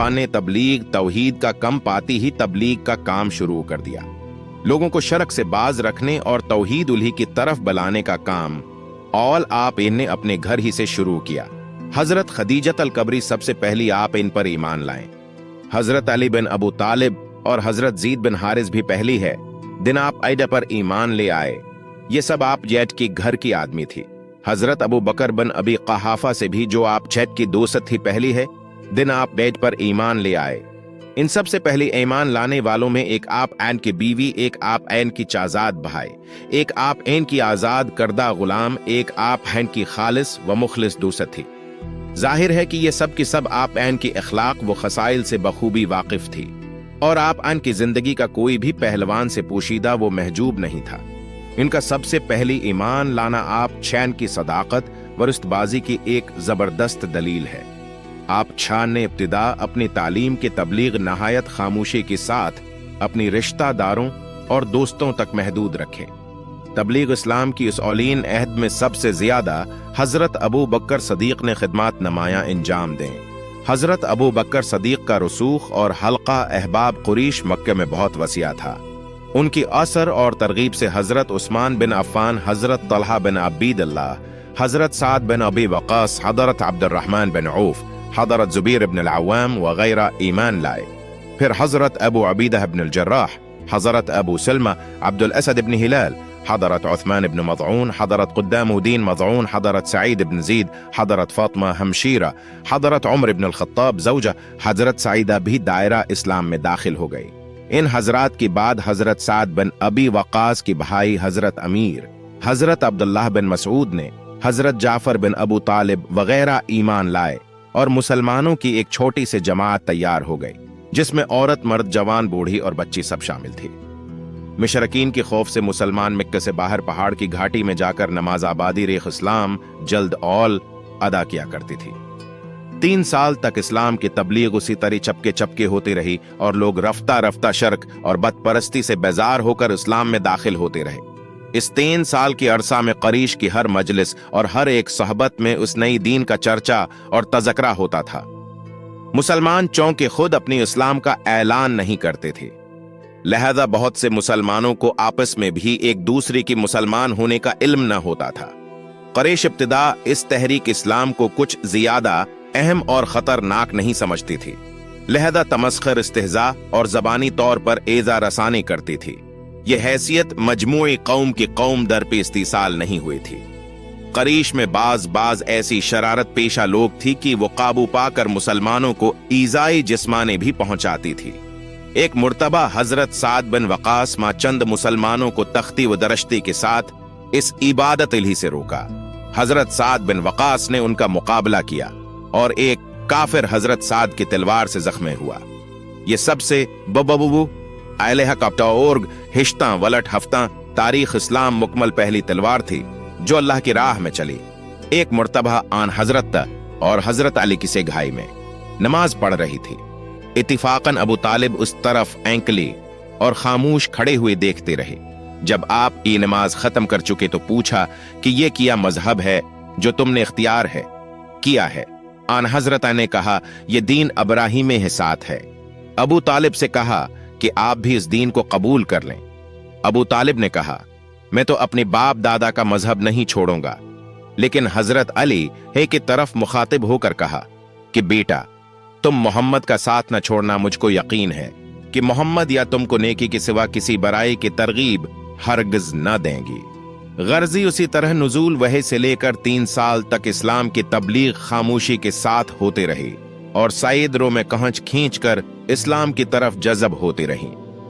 आका ने तबलीग तौहीद का कम पाती ही तबलीग का काम शुरू कर दिया। लोगों को शरक से बाज रखने और तौहीद उल्ही की तरफ बुलाने का काम और आप इन्हें अपने घर ही से शुरू किया। हजरत खदीजत अल कबरी सबसे पहली आप इन पर ईमान लाएं। हजरत अली बिन अबू तालिब और हजरत ज़ीद बिन हारिस भी पहली है दिन आप ऐडा पर ईमान ले आए। ये सब आप जैद की घर की आदमी थी। हजरत अबू बकर बिन अबी कहाफा से भी जो आप जैद की दोस्त थी पहली है दिन आप बैठ पर ईमान ले आए। इन सब से पहले ईमान लाने वालों में एक आप ऐन की बीवी, एक आप ऐन की चाजाद भाई, एक आप ऐन की आजाद करदा गुलाम, एक आप ऐन की खालिस व मुखलिस दोस्त थी। जाहिर है कि ये सब की सब आप ऐन की अखलाक व खसाइल से बखूबी वाकिफ थी और आप ऐन की जिंदगी का कोई भी पहलवान से पोशीदा वो महजूब नहीं था। इनका सबसे पहली ईमान लाना आप चैन की सदाकत व रुस्तबाजी की एक जबरदस्त दलील है। आप छान ने इब्तिदा अपनी तालीम की तबलीग नहायत खामोशी के साथ अपनी रिश्तेदारों और दोस्तों तक महदूद रखे। तबलीग इस्लाम की इस औलीन अहद में सबसे ज्यादा हजरत अबू बकर सदीक ने खिदमात नमाया इंजाम दें। हजरत अबू बकर सदीक का रसूख और हल्का अहबाब कुरैश मक्के में बहुत वसिया था। उनकी असर और तरगीब से हजरत उस्मान बिन अफ़्फ़ान, हजरत तलहा बिन अबीदल्लाह, हजरत साद बिन अबी वक़ास, हजरत अब्दुर्रहमान बिन औफ, हजरत जुबैर बिन अल-अव्वाम वगैरह ईमान लाए। फिर हजरत अबू अबीदा बिन अल-जर्राह, हजरत अबू सलमा, अब्दुल असद बिन हिलाल, हजरत उस्मान बिन मज़ऊन, हजरत क़ुद्दामुद्दीन मज़ऊन, हजरत सईद बिन ज़ीद, हजरत फ़ातिमा हमशीरा, हजरत उमर बिन अल-ख़त्ताब ज़ौजा, हजरत सईदा भी दायरा इस्लाम में दाखिल हो गई। इन हजरात के बाद हजरत साद बिन अबी वक़ास के भाई हजरत अमीर, हजरत अब्दुल्लाह बिन मसऊद ने हजरत जाफर बिन अबू तालिब वगैरह ईमान लाए और मुसलमानों की एक छोटी सी जमात तैयार हो गई जिसमें औरत, मर्द, जवान, बूढ़ी और बच्ची सब शामिल थी। मुशरकीन के खौफ से मुसलमान मक्के से बाहर पहाड़ की घाटी में जाकर नमाज आबादी रेख इस्लाम जल्द औल अदा किया करती थी। 3 साल तक इस्लाम की तबलीग उसी तरह चपके चपके होती रही और लोग रफ्ता रफ्ता शर्क और बदपरस्ती से बेजार होकर इस्लाम में दाखिल होते रहे। इस 3 साल के अरसा में करीश की हर मजलिस और हर एक सहबत में उस नई दीन का चर्चा और तज़करा होता था। मुसलमान चौंके खुद अपनी इस्लाम का ऐलान नहीं करते थे, लिहाजा बहुत से मुसलमानों को आपस में भी एक दूसरे के मुसलमान होने का इल्म न होता था। करीश इब्तिदा इस तहरीक इस्लाम को कुछ ज्यादा अहम और खतरनाक नहीं समझती थी, लिहाजा तमस्खर, इस्तेहजा और जबानी तौर पर एजा रसानी करती थी। यह हैसियत मजमूई कौम की कौम दर पे इस्तीसाल नहीं हुई थी। करीश में बाज ऐसी शरारत पेशा लोग थी कि वो काबू पाकर मुसलमानों को ईजाई जिस्माने भी पहुंचाती थी। एक मुर्तबा हजरत साद बिन वक़ास मां चंद मुसलमानों को तख्ती व दरश्ती के साथ इस इबादत इल्ही से रोका। हजरत साद बिन वक़ास ने उनका मुकाबला किया और एक काफिर हजरत साद की तलवार से जख्मी हुआ। ये सबसे बबबू आलह कप्टाओर्ग हिश्ता वलट हफ्ता तारीख इस्लाम मुकमल पहली तलवार थी जो अल्लाह की राह में चली। एक मुर्तबा आन हजरत और हजरत अली की से घाई में नमाज पढ़ रही थी। इत्तिफाकन अबू तालिब उस तरफ एंकली और खामोश खड़े हुए देखते रहे। जब आप ये नमाज खत्म कर चुके तो पूछा कि ये किया मजहब है जो तुमने इख्तियार है किया है? आन हजरत ने कहा, यह दीन इब्राहीम के साथ है। अबू तालिब से कहा कि आप भी इस दीन को कबूल कर लें। अबू तालिब ने कहा, मैं तो अपने बाप दादा का मजहब नहीं छोड़ूंगा। लेकिन हजरत अली है की तरफ मुखातिब होकर कहा कि बेटा, तुम मोहम्मद का साथ न छोड़ना। मुझको यकीन है कि मोहम्मद या तुमको नेकी के सिवा किसी बुराई की तरगीब हरगिज न देंगी। गर्जी उसी तरह नुजूल वही से लेकर 3 साल तक इस्लाम की तबलीग खामोशी के साथ होते रही और सईद रो में कहच खींच कर इस्लाम की तरफ जज़ब होती रही।